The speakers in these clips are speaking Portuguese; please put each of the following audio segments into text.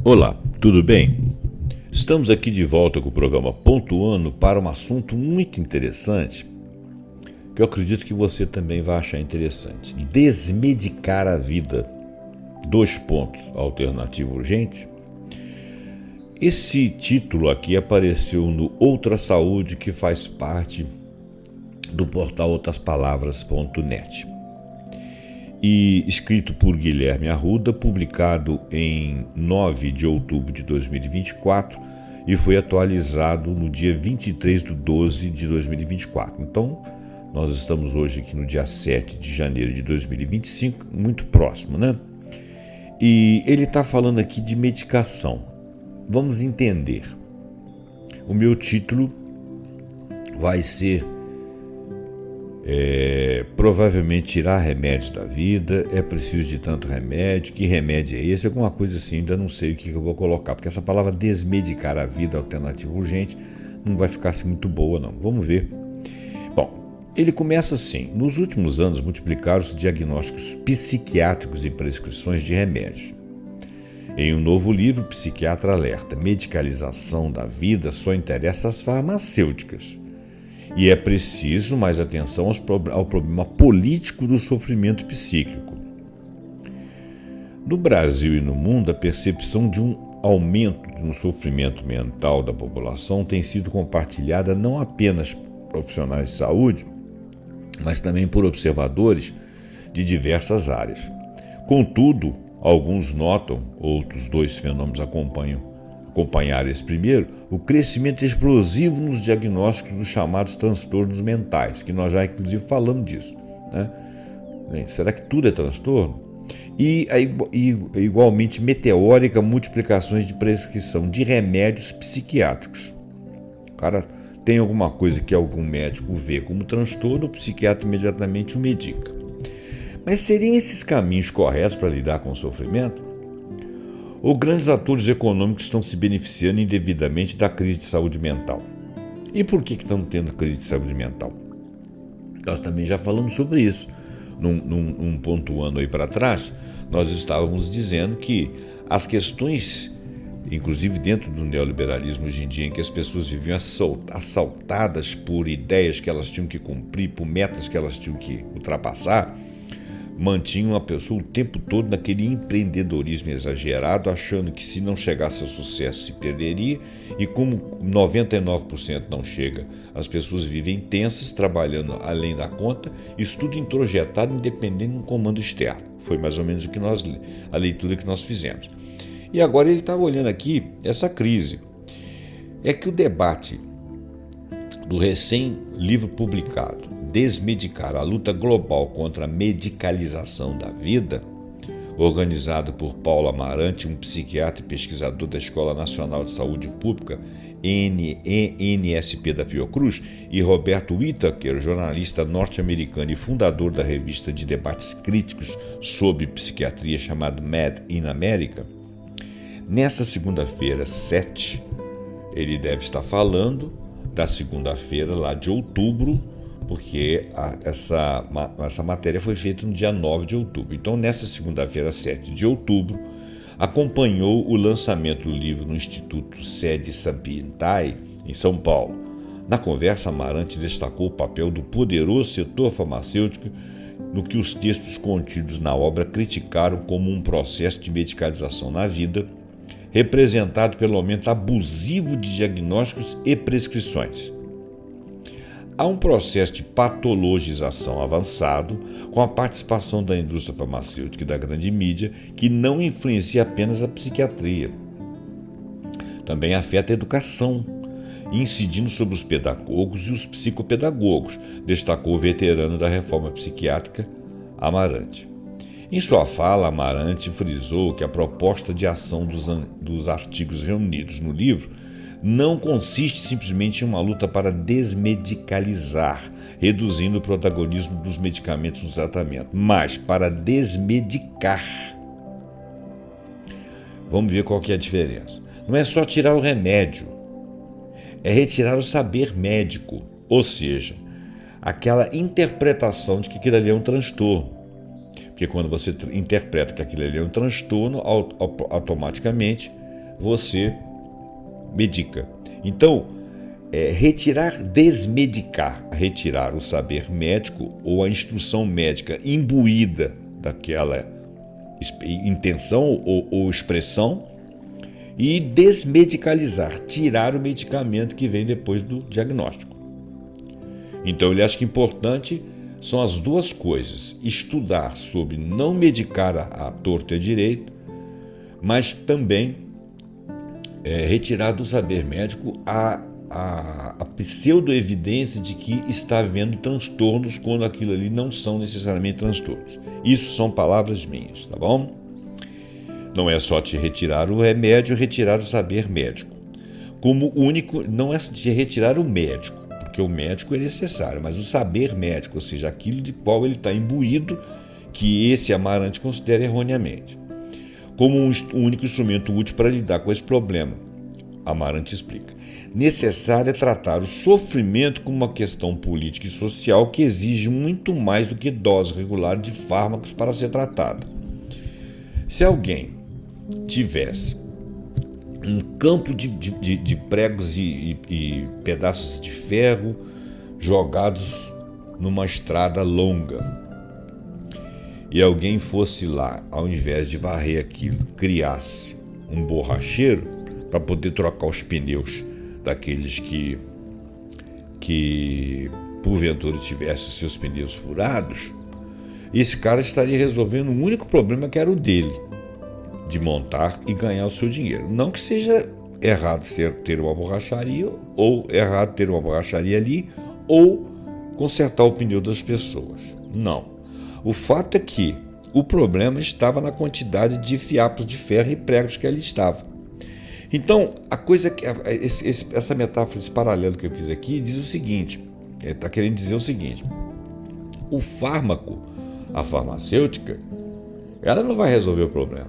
Olá, tudo bem? Estamos aqui de volta com o programa Pontuando para um assunto muito interessante que eu acredito que você também vai achar interessante. Desmedicar a vida. Dois pontos, alternativa urgente. Esse título aqui apareceu no Outra Saúde, que faz parte do portal outraspalavras.net. E escrito por Guilherme Arruda, publicado em 9 de outubro de 2024 e foi atualizado no dia 23 de 12 de 2024. Então, nós estamos hoje aqui no dia 7 de janeiro de 2025, muito próximo, né? E ele está falando aqui de medicação. Vamos entender. O meu título vai ser provavelmente tirar remédios da vida, é preciso de tanto remédio, que remédio é esse? Alguma coisa assim, ainda não sei o que eu vou colocar, porque essa palavra desmedicar a vida, alternativa urgente, não vai ficar assim muito boa não, vamos ver. Bom, ele começa assim: nos últimos anos multiplicaram-se diagnósticos psiquiátricos e prescrições de remédios. Em um novo livro, o psiquiatra alerta: medicalização da vida só interessa às farmacêuticas. E é preciso mais atenção ao problema político do sofrimento psíquico. No Brasil e no mundo, a percepção de um aumento no sofrimento mental da população tem sido compartilhada não apenas por profissionais de saúde, mas também por observadores de diversas áreas. Contudo, alguns notam, outros dois fenômenos acompanhar esse primeiro, o crescimento explosivo nos diagnósticos dos chamados transtornos mentais, que nós já inclusive falamos disso, né? Será que tudo é transtorno? E igualmente meteórica multiplicações de prescrição de remédios psiquiátricos. O cara tem alguma coisa que algum médico vê como transtorno, o psiquiatra imediatamente o medica. Mas seriam esses caminhos corretos para lidar com o sofrimento? Ou grandes atores econômicos estão se beneficiando indevidamente da crise de saúde mental? E por que estamos tendo crise de saúde mental? Nós também já falamos sobre isso. Num pontuando aí para trás, nós estávamos dizendo que as questões, inclusive dentro do neoliberalismo hoje em dia, em que as pessoas viviam assaltadas por ideias que elas tinham que cumprir, por metas que elas tinham que ultrapassar, mantinham a pessoa o tempo todo naquele empreendedorismo exagerado, achando que se não chegasse ao sucesso se perderia, e como 99% não chega, as pessoas vivem tensas, trabalhando além da conta, isso tudo introjetado independente de um comando externo. Foi mais ou menos a leitura que nós fizemos. E agora ele está olhando aqui essa crise. É que o debate do recém-livro publicado, Desmedicar a luta global contra a medicalização da vida, organizado por Paulo Amarante, um psiquiatra e pesquisador da Escola Nacional de Saúde Pública, NSP da Fiocruz, e Roberto Whittaker, jornalista norte-americano e fundador da revista de debates críticos sobre psiquiatria chamada Mad in America. Nesta segunda-feira, 7, ele deve estar falando da segunda-feira lá de outubro, porque essa matéria foi feita no dia 9 de outubro. Então, nessa segunda-feira, 7 de outubro, acompanhou o lançamento do livro no Instituto Sede Sapientai, em São Paulo. Na conversa, Amarante destacou o papel do poderoso setor farmacêutico no que os textos contidos na obra criticaram como um processo de medicalização na vida, representado pelo aumento abusivo de diagnósticos e prescrições. Há um processo de patologização avançado com a participação da indústria farmacêutica e da grande mídia que não influencia apenas a psiquiatria. Também afeta a educação, incidindo sobre os pedagogos e os psicopedagogos, destacou o veterano da reforma psiquiátrica, Amarante. Em sua fala, Amarante frisou que a proposta de ação dos artigos reunidos no livro não consiste simplesmente em uma luta para desmedicalizar, reduzindo o protagonismo dos medicamentos no tratamento, mas para desmedicar. Vamos ver qual que é a diferença. Não é só tirar o remédio, é retirar o saber médico, ou seja, aquela interpretação de que aquilo ali é um transtorno. Porque quando você interpreta que aquilo ali é um transtorno, automaticamente você medica. Então, retirar o saber médico ou a instrução médica imbuída daquela intenção ou expressão e desmedicalizar, tirar o medicamento que vem depois do diagnóstico. Então, ele acha que importante são as duas coisas: estudar sobre não medicar a torto e a direito, mas também retirar do saber médico a pseudo-evidência de que está havendo transtornos quando aquilo ali não são necessariamente transtornos. Isso são palavras minhas, tá bom? Não é só te retirar o remédio, retirar o saber médico. Como único, não é te retirar o médico, porque o médico é necessário, mas o saber médico, ou seja, aquilo de qual ele está imbuído, que esse Amarante considera erroneamente, como um único instrumento útil para lidar com esse problema. Amarante explica. Necessário é tratar o sofrimento como uma questão política e social que exige muito mais do que dose regular de fármacos para ser tratada. Se alguém tivesse um campo de pregos e pedaços de ferro jogados numa estrada longa, e alguém fosse lá, ao invés de varrer aquilo, criasse um borracheiro para poder trocar os pneus daqueles que porventura tivessem seus pneus furados, esse cara estaria resolvendo um único problema, que era o dele, de montar e ganhar o seu dinheiro. Não que seja errado ter uma borracharia, ou errado ter uma borracharia ali, ou consertar o pneu das pessoas. Não. O fato é que o problema estava na quantidade de fiapos de ferro e pregos que ali estava. Então, a coisa que essa metáfora, esse paralelo que eu fiz aqui, diz o seguinte, está querendo dizer o seguinte: o fármaco, a farmacêutica, ela não vai resolver o problema,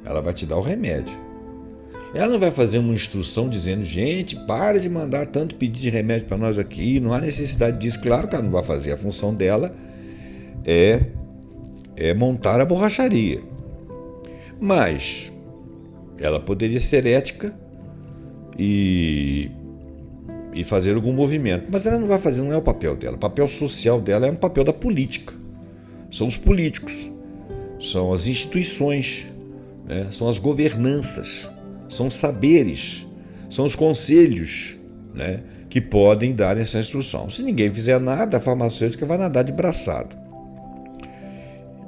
ela vai te dar o remédio. Ela não vai fazer uma instrução dizendo, gente, para de mandar tanto pedido de remédio para nós aqui, não há necessidade disso. Claro que ela não vai fazer, a função dela é montar a borracharia. Mas ela poderia ser ética e fazer algum movimento, mas ela não vai fazer, não é o papel dela. O papel social dela é um papel da política. São os políticos, são as instituições, né? São as governanças, são os saberes, são os conselhos, né? Que podem dar essa instrução. Se ninguém fizer nada, a farmacêutica vai nadar de braçada.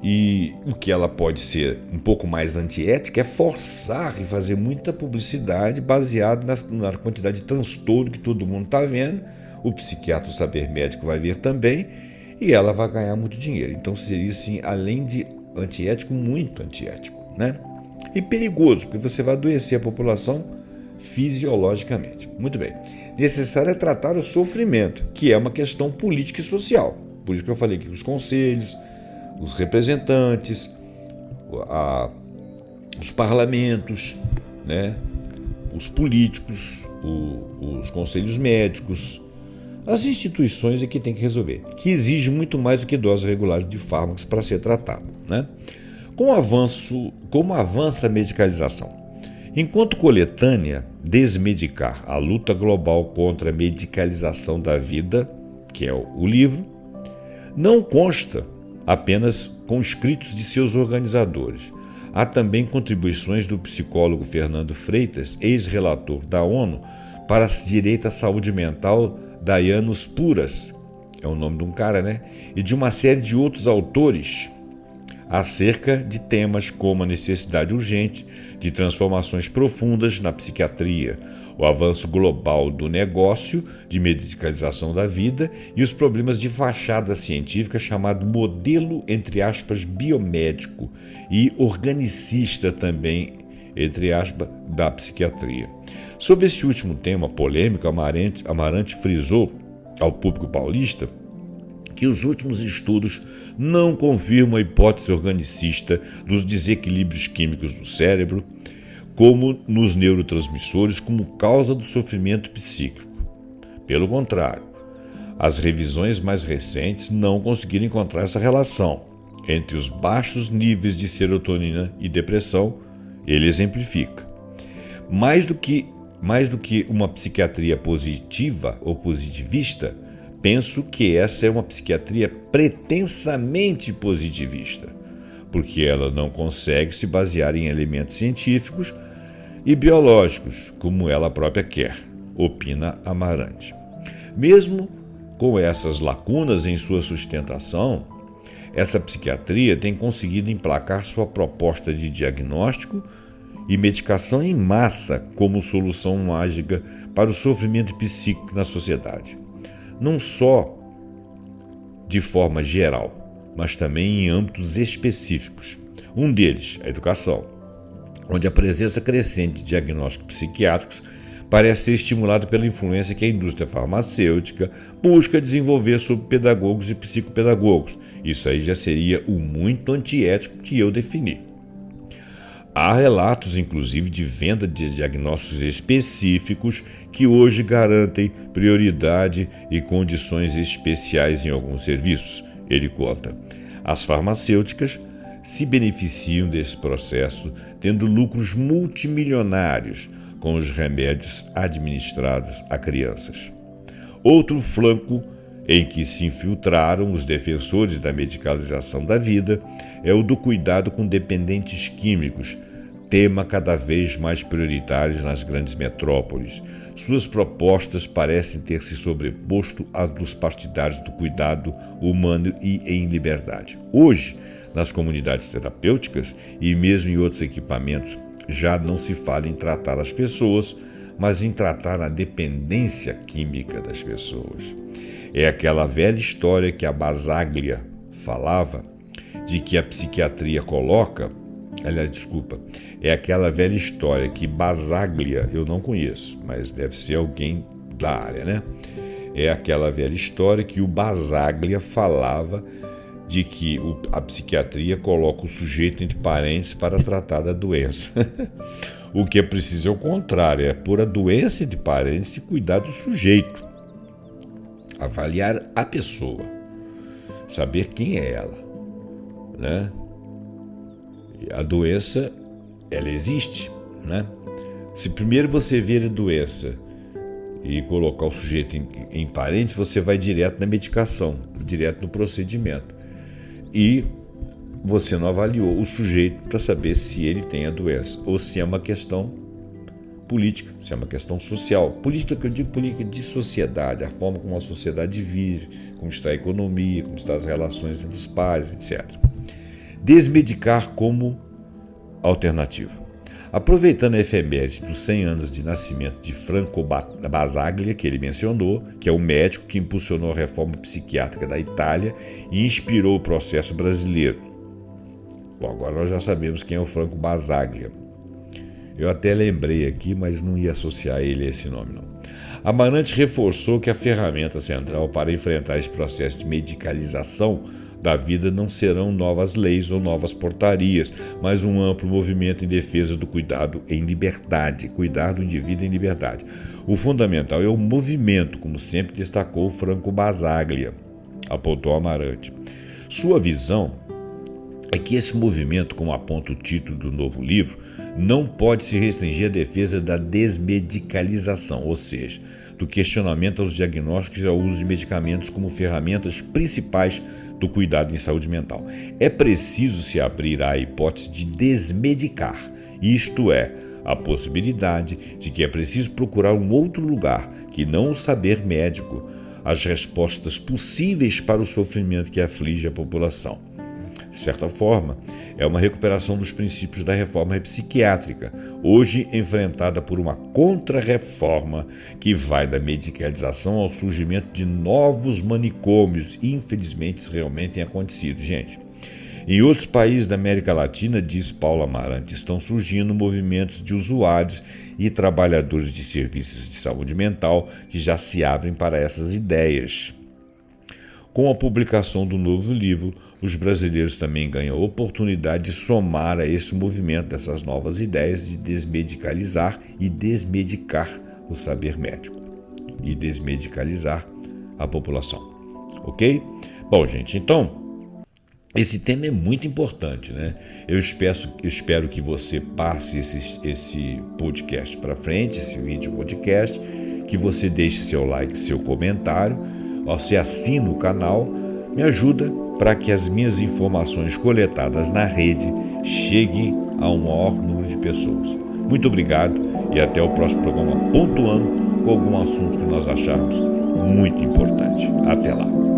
E o que ela pode ser um pouco mais antiética é forçar e fazer muita publicidade baseada na quantidade de transtorno que todo mundo está vendo. O psiquiatra, o saber médico vai ver também, e ela vai ganhar muito dinheiro. Então seria, assim, além de antiético, muito antiético, né? E perigoso, porque você vai adoecer a população fisiologicamente. Muito bem. Necessário é tratar o sofrimento, que é uma questão política e social. Por isso que eu falei que os conselhos, os representantes, os parlamentos, né? Os políticos, os conselhos médicos, as instituições é que tem que resolver, que exige muito mais do que doses regulares de fármacos para ser tratado, né? Como avança a medicalização? Enquanto coletânea, desmedicar a luta global contra a medicalização da vida, que é o livro, não consta apenas com escritos de seus organizadores. Há também contribuições do psicólogo Fernando Freitas, ex-relator da ONU para direito à saúde mental, Dayanos Puras, é o nome de um cara, né? E de uma série de outros autores acerca de temas como a necessidade urgente de transformações profundas na psiquiatria, o avanço global do negócio de medicalização da vida e os problemas de fachada científica chamado modelo, entre aspas, biomédico e organicista também, entre aspas, da psiquiatria. Sobre esse último tema polêmico, Amarante frisou ao público paulista que os últimos estudos não confirmam a hipótese organicista dos desequilíbrios químicos do cérebro, como nos neurotransmissores, como causa do sofrimento psíquico. Pelo contrário, as revisões mais recentes não conseguiram encontrar essa relação entre os baixos níveis de serotonina e depressão. Ele exemplifica. Mais do que uma psiquiatria positiva ou positivista, penso que essa é uma psiquiatria pretensamente positivista, porque ela não consegue se basear em elementos científicos e biológicos, como ela própria quer, opina Amarante. Mesmo com essas lacunas em sua sustentação, essa psiquiatria tem conseguido emplacar sua proposta de diagnóstico e medicação em massa como solução mágica para o sofrimento psíquico na sociedade. Não só de forma geral, mas também em âmbitos específicos. Um deles, a educação, onde a presença crescente de diagnósticos psiquiátricos parece ser estimulada pela influência que a indústria farmacêutica busca desenvolver sobre pedagogos e psicopedagogos. Isso aí já seria o muito antiético que eu defini. Há relatos, inclusive, de venda de diagnósticos específicos que hoje garantem prioridade e condições especiais em alguns serviços. Ele conta. As farmacêuticas se beneficiam desse processo, tendo lucros multimilionários com os remédios administrados a crianças. Outro flanco em que se infiltraram os defensores da medicalização da vida é o do cuidado com dependentes químicos, tema cada vez mais prioritário nas grandes metrópoles. Suas propostas parecem ter se sobreposto às dos partidários do cuidado humano e em liberdade. Hoje, nas comunidades terapêuticas e mesmo em outros equipamentos, já não se fala em tratar as pessoas, mas em tratar a dependência química das pessoas. É aquela velha história que a Basaglia falava, de que a psiquiatria coloca... É aquela velha história que Basaglia, eu não conheço, mas deve ser alguém da área, né? É aquela velha história que o Basaglia falava de que a psiquiatria coloca o sujeito entre parênteses para tratar da doença. O que é preciso é o contrário, é pôr a doença entre parênteses e cuidar do sujeito. Avaliar a pessoa, saber quem é ela, né? A doença, ela existe, né? Se primeiro você ver a doença e colocar o sujeito em parênteses, você vai direto na medicação, direto no procedimento. E você não avaliou o sujeito para saber se ele tem a doença ou se é uma questão política, se é uma questão social. Política, que eu digo política de sociedade, a forma como a sociedade vive, como está a economia, como estão as relações entre os pares, etc. Desmedicar como alternativa. Aproveitando a efeméride dos 100 anos de nascimento de Franco Basaglia, que ele mencionou, que é o médico que impulsionou a reforma psiquiátrica da Itália e inspirou o processo brasileiro. Bom, agora nós já sabemos quem é o Franco Basaglia. Eu até lembrei aqui, mas não ia associar ele a esse nome, não. Amarante reforçou que a ferramenta central para enfrentar esse processo de medicalização da vida não serão novas leis ou novas portarias, mas um amplo movimento em defesa do cuidado em liberdade, cuidar do indivíduo em liberdade. O fundamental é o movimento, como sempre destacou Franco Basaglia, apontou Amarante. Sua visão é que esse movimento, como aponta o título do novo livro, não pode se restringir à defesa da desmedicalização, ou seja, do questionamento aos diagnósticos e ao uso de medicamentos como ferramentas principais do cuidado em saúde mental. É preciso se abrir à hipótese de desmedicar, isto é, a possibilidade de que é preciso procurar um outro lugar que não o saber médico, as respostas possíveis para o sofrimento que aflige a população. De certa forma, é uma recuperação dos princípios da reforma psiquiátrica, hoje enfrentada por uma contra-reforma que vai da medicalização ao surgimento de novos manicômios. Infelizmente, isso realmente tem acontecido, gente. Em outros países da América Latina, diz Paulo Amarante, estão surgindo movimentos de usuários e trabalhadores de serviços de saúde mental que já se abrem para essas ideias. Com a publicação do novo livro, os brasileiros também ganham a oportunidade de somar a esse movimento dessas novas ideias de desmedicalizar e desmedicar o saber médico e desmedicalizar a população. Ok? Bom, gente, então, esse tema é muito importante, né? Eu espero que você passe esse podcast para frente, esse vídeo podcast, que você deixe seu like, seu comentário, você assina o canal, me ajuda para que as minhas informações coletadas na rede cheguem a um maior número de pessoas. Muito obrigado e até o próximo programa pontuando com algum assunto que nós acharmos muito importante. Até lá.